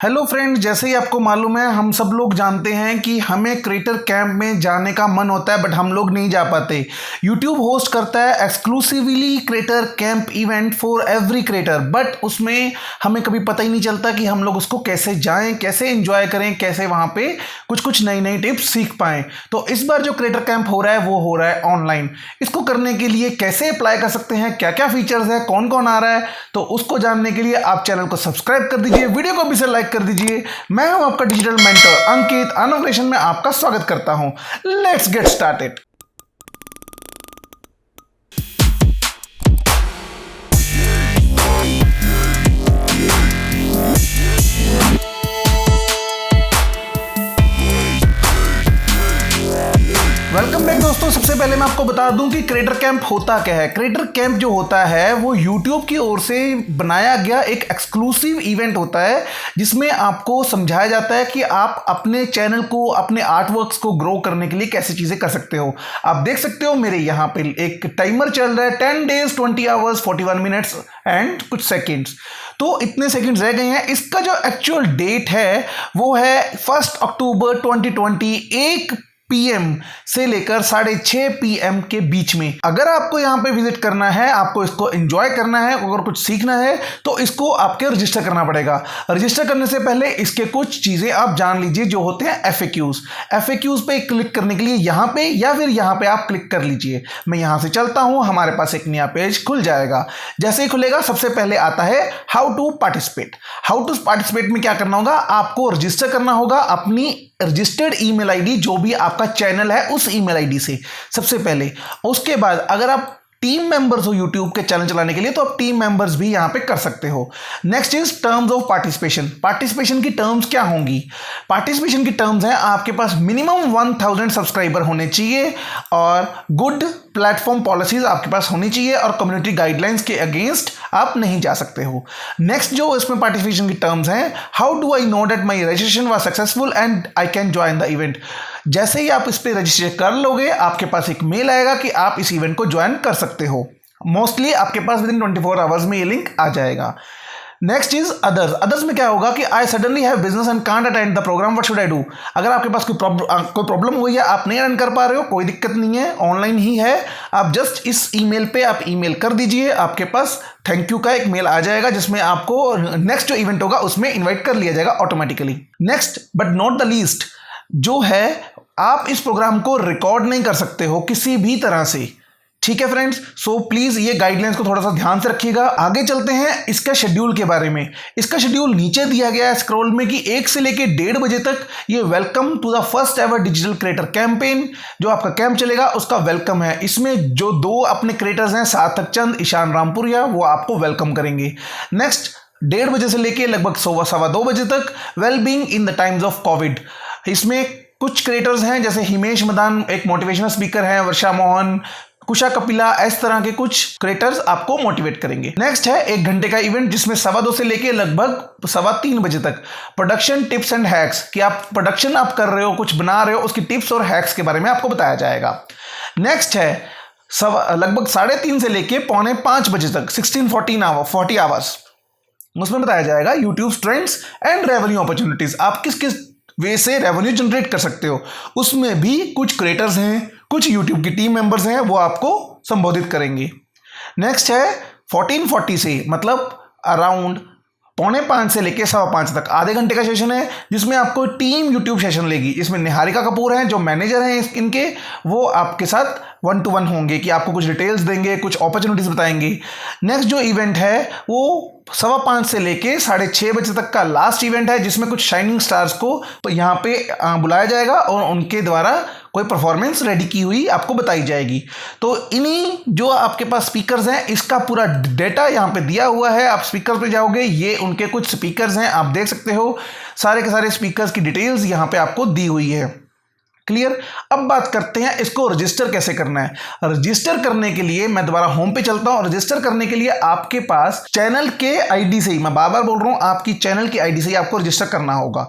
Hello friend, जैसे ही आपको मालूम है हम सब लोग जानते हैं कि हमें क्रिएटर कैंप में जाने का मन होता है बट हम लोग नहीं जा पाते। YouTube होस्ट करता है exclusively creator camp event for every creator, but उसमें हमें कभी पता ही नहीं चलता कि हम लोग उसको कैसे जाएं, कैसे एंजॉय करें, कैसे वहाँ पे कुछ नई नई टिप्स सीख पाएं। तो इस बार जो क्रिएटर कैंप हो रहा है वो हो रहा है ऑनलाइन। इसको करने के लिए कैसे अप्लाई कर सकते हैं, क्या क्या फीचर्स है, कौन कौन आ रहा है, तो उसको जानने के लिए आप चैनल को सब्सक्राइब कर दीजिए, वीडियो को भी से लाइक कर दीजिए। मैं हूं आपका डिजिटल मेंटर अंकित, आनव क्रिएशन में आपका स्वागत करता हूं। Let's get started. Welcome back दोस्तों। सबसे पहले मैं आपको बता दूं कि क्रिएटर कैंप होता क्या है। क्रिएटर कैंप जो होता है वो YouTube की ओर से बनाया गया एक एक्सक्लूसिव इवेंट होता है जिसमें आपको समझाया जाता है कि आप अपने चैनल को, अपने आर्टवर्क्स को ग्रो करने के लिए कैसे चीज़ें कर सकते हो। आप देख सकते हो मेरे यहाँ पे एक टाइमर चल रहा है 10 डेज 20 आवर्स 41 मिनट्स एंड कुछ सेकेंड्स। तो इतने सेकंड्स रह गए हैं। इसका जो एक्चुअल डेट है वो है 1 अक्टूबर 2020 1 PM से लेकर 6:30 PM के बीच में। अगर आपको यहाँ पे विजिट करना है, आपको इसको एंजॉय करना है, अगर कुछ सीखना है तो इसको आपके रजिस्टर करना पड़ेगा। रजिस्टर करने से पहले इसके कुछ चीज़ें आप जान लीजिए जो होते हैं FAQs। FAQs पे क्लिक करने के लिए यहाँ पे या फिर यहाँ पे आप क्लिक कर लीजिए। मैं यहाँ से चलता हूँ, हमारे पास एक नया पेज खुल जाएगा। जैसे ही खुलेगा सबसे पहले आता है how to participate. How to participate में क्या करना होगा, आपको रजिस्टर करना होगा अपनी रजिस्टर्ड ईमेल आईडी, जो भी आपका चैनल है उस ईमेल आईडी से सबसे पहले। उसके बाद अगर आप टीम मेंबर्स हो यूट्यूब के चैनल चलाने के लिए तो आप टीम मेंबर्स भी यहां पे कर सकते हो। Next is terms of participation. Participation की टर्म्स क्या होंगी? पार्टिसिपेशन की टर्म्स हैं आपके पास मिनिमम 1000 सब्सक्राइबर होने चाहिए और गुड प्लेटफॉर्म पॉलिसीज आपके पास होनी चाहिए और कम्युनिटी गाइडलाइंस के अगेंस्ट आप नहीं जा सकते हो। नेक्स्ट जो इसमें पार्टिसिपेशन की टर्म्स हैं, how do I know that my registration was successful and I can join the event. जैसे ही आप इस पर रजिस्टर कर लोगे आपके पास एक मेल आएगा कि आप इस इवेंट को ज्वाइन कर सकते हो। मोस्टली आपके पास विद इन 24 आवर्स में ये लिंक आ जाएगा। Next is others. अदर्स में क्या होगा कि I suddenly have business and can't attend the programme, what should I do. अगर आपके पास कोई प्रॉब्लम हुई है, आप नहीं अटेंड कर पा रहे हो, कोई दिक्कत नहीं है, ऑनलाइन ही है, आप जस्ट इस ईमेल पे आप ईमेल कर दीजिए, आपके पास थैंक यू का एक मेल आ जाएगा जिसमें आपको नेक्स्ट जो इवेंट होगा उसमें इन्वाइट कर लिया जाएगा automatically. Next but not the least जो है, आप इस प्रोग्राम को रिकॉर्ड नहीं कर सकते हो किसी भी तरह से। ठीक है फ्रेंड्स, सो प्लीज ये गाइडलाइंस को थोड़ा सा ध्यान से रखिएगा। आगे चलते हैं इसका शेड्यूल के बारे में। इसका शेड्यूल नीचे दिया गया है स्क्रॉल में कि 1 से लेके 1:30 बजे तक ये welcome to the first ever digital creator campaign, जो आपका कैंप चलेगा उसका वेलकम है। इसमें जो 2 अपने क्रिएटर्स हैं, सार्थक चंद, ईशान रामपुरिया, वो आपको वेलकम करेंगे। नेक्स्ट 1:30 बजे से लेके लगभग 1:15 बजे तक wellbeing in the times of Covid. इसमें कुछ क्रिएटर्स हैं जैसे हिमेश मदान एक मोटिवेशनल स्पीकर हैं, वर्षा मोहन, कुशा कपिला, इस तरह के कुछ क्रिएटर्स आपको मोटिवेट करेंगे। नेक्स्ट है 1 घंटे का इवेंट जिसमें 2:15 से लेके लगभग 3:15 बजे तक प्रोडक्शन टिप्स एंड हैक्स, कि आप प्रोडक्शन आप कर रहे हो, कुछ बना रहे हो, उसकी टिप्स और हैक्स के बारे में आपको बताया जाएगा। नेक्स्ट है लगभग 3:30 से लेके 4:45 बजे तक 40 आवर्स, उसमें बताया जाएगा YouTube trends and revenue opportunities. आप किस किस वे से रेवेन्यू जनरेट कर सकते हो, उसमें भी कुछ क्रिएटर्स हैं, कुछ यूट्यूब की टीम मेंबर्स हैं, वो आपको संबोधित करेंगे। नेक्स्ट है 14:40 से मतलब अराउंड 4:45 से लेके 5:15 तक आधे घंटे का सेशन है जिसमें आपको टीम यूट्यूब सेशन लेगी। इसमें निहारिका कपूर हैं जो मैनेजर हैं इनके, वो आपके साथ 1-to-1 होंगे कि आपको कुछ डिटेल्स देंगे, कुछ अपॉर्चुनिटीज बताएंगे। नेक्स्ट जो इवेंट है वो 5:15 से लेके 6:30 बजे तक का लास्ट इवेंट है जिसमें कुछ शाइनिंग स्टार्स को तो यहाँ पे बुलाया जाएगा और उनके द्वारा कोई परफॉर्मेंस रेडी की हुई आपको बताई जाएगी। तो इन्हीं जो आपके पास स्पीकर्स हैं इसका पूरा डेटा यहाँ पे दिया हुआ है। आप स्पीकर पे जाओगे, ये उनके कुछ स्पीकर्स हैं, आप देख सकते हो सारे के सारे स्पीकर्स की डिटेल्स यहाँ पे आपको दी हुई है। क्लियर। अब बात करते हैं इसको रजिस्टर कैसे करना है। रजिस्टर करने के लिए मैं दोबारा होम पे चलता हूं। रजिस्टर करने के लिए आपके पास चैनल के आईडी से ही, मैं बार बार बोल रहा हूं, आपकी चैनल की आईडी से ही आपको रजिस्टर करना होगा।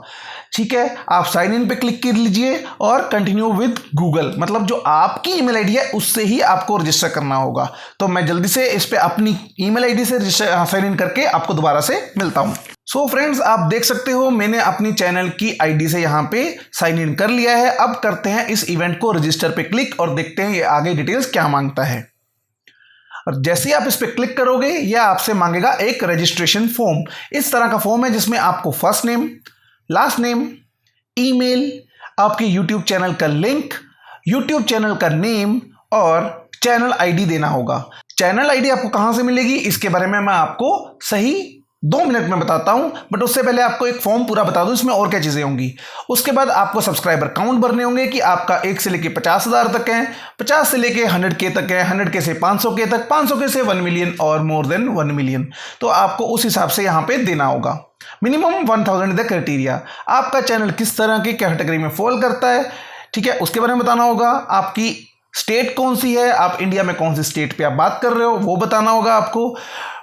ठीक है, आप साइन इन पे क्लिक कर लीजिए और कंटिन्यू विद गूगल, मतलब जो आपकी ईमेल आईडी है उससे ही आपको रजिस्टर करना होगा। तो मैं जल्दी से इस पे अपनी ईमेल आईडी से साइन इन करके आपको दोबारा से मिलता हूं। सो फ्रेंड्स, आप देख सकते हो मैंने अपनी चैनल की आईडी से यहाँ पे साइन इन कर लिया है। अब करते हैं इस इवेंट को रजिस्टर पे क्लिक और देखते हैं ये आगे डिटेल्स क्या मांगता है। और जैसे ही आप इस पे क्लिक करोगे यह आपसे मांगेगा एक रजिस्ट्रेशन फॉर्म। इस तरह का फॉर्म है जिसमें आपको first name, last name, email, आपके यूट्यूब चैनल का लिंक, यूट्यूब चैनल का नेम और चैनल आईडी देना होगा। चैनल आईडी आपको कहां से मिलेगी इसके बारे में मैं आपको सही 2 मिनट में बताता हूं, बट उससे पहले आपको एक फॉर्म पूरा बता दूं इसमें और क्या चीजें होंगी। उसके बाद आपको सब्सक्राइबर काउंट भरने होंगे कि आपका 1 से लेके 50,000 तक है, 50 से लेके 100K तक है, 100K से 500K तक, 500K से 1 मिलियन और मोर देन 1 मिलियन। तो आपको उस हिसाब से यहां पे देना होगा। Minimum 1000 is the criteria. आपका चैनल किस तरह की कैटेगरी में फॉल करता है, ठीक है, उसके बारे में बताना होगा। आपकी स्टेट कौन सी है, आप इंडिया में कौन सी स्टेट पे आप बात कर रहे हो वो बताना होगा आपको।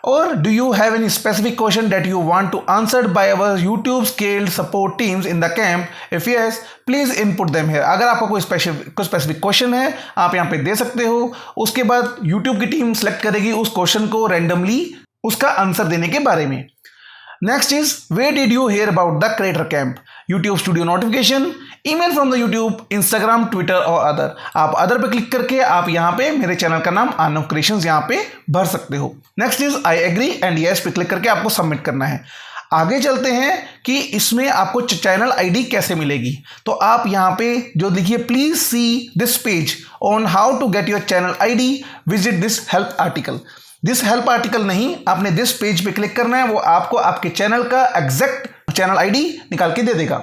और do you have any specific question that you want to answered by our YouTube scaled support teams in the camp, if yes please input them here. अगर आपका कोई स्पेसिफिक क्वेश्चन है आप यहाँ पे दे सकते हो। उसके बाद यूट्यूब की टीम सेलेक्ट करेगी उस क्वेश्चन को रैंडमली उसका आंसर देने के बारे में। Next is where did you hear about the creator camp, YouTube studio notification, email from the YouTube, Instagram, Twitter और अदर। आप अदर पे क्लिक करके आप यहाँ पे मेरे चैनल का नाम आनव क्रिएशंस यहाँ पे भर सकते हो। Next is I agree and yes पे क्लिक करके आपको सबमिट करना है। आगे चलते हैं कि इसमें आपको चैनल आईडी कैसे मिलेगी। तो आप यहाँ पे जो लिखिए please see this page on how to get your channel ID, visit this help article. This help article नहीं, आपने दिस पेज पे क्लिक करना है, वो आपको आपके चैनल का एग्जैक्ट चैनल आईडी निकाल के दे देगा।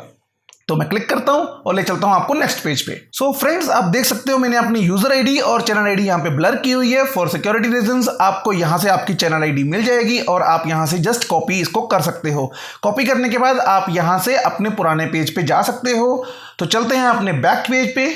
तो मैं क्लिक करता हूं और ले चलता हूं आपको नेक्स्ट पेज पे। सो फ्रेंड्स, आप देख सकते हो मैंने अपनी यूजर आईडी और चैनल आईडी यहां पे ब्लर की हुई है फॉर सिक्योरिटी रीजंस। आपको यहां से आपकी चैनल आईडी मिल जाएगी और आप यहां से जस्ट कॉपी इसको कर सकते हो। कॉपी करने के बाद आप यहां से अपने पुराने पेज पे जा सकते हो। तो चलते हैं अपने बैक पेज पे,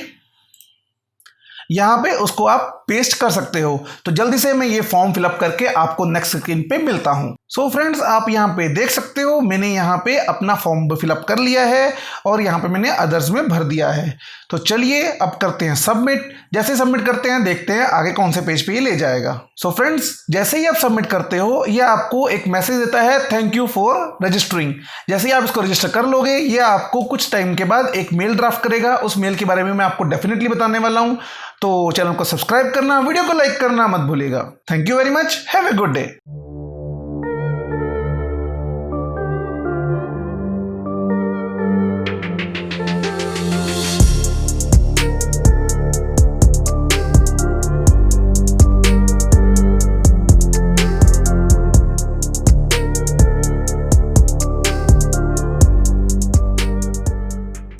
यहां पे उसको आप पेस्ट कर सकते हो। तो जल्दी से मैं ये फॉर्म फिलअप करके आपको नेक्स्ट स्क्रीन पे मिलता हूं। सो फ्रेंड्स, आप यहां पे देख सकते हो मैंने यहां पे अपना फॉर्म फिलअप कर लिया है और यहां पे मैंने अदर्स में भर दिया है। तो चलिए अब करते हैं सबमिट। जैसे सबमिट करते हैं देखते हैं आगे कौन से पेज पे ये ले जाएगा। सो फ्रेंड्स, जैसे ही आप सबमिट करते हो ये आपको एक मैसेज देता है थैंक यू फॉर रजिस्टरिंग। जैसे ही आप इसको रजिस्टर कर लोगे ये आपको कुछ टाइम के बाद एक मेल ड्राफ्ट करेगा। उस मेल के बारे में मैं आपको डेफिनेटली बताने वाला हूं। तो चैनल को सब्सक्राइब करना, वीडियो को लाइक करना मत भूलिएगा। Thank you very much, have a good day.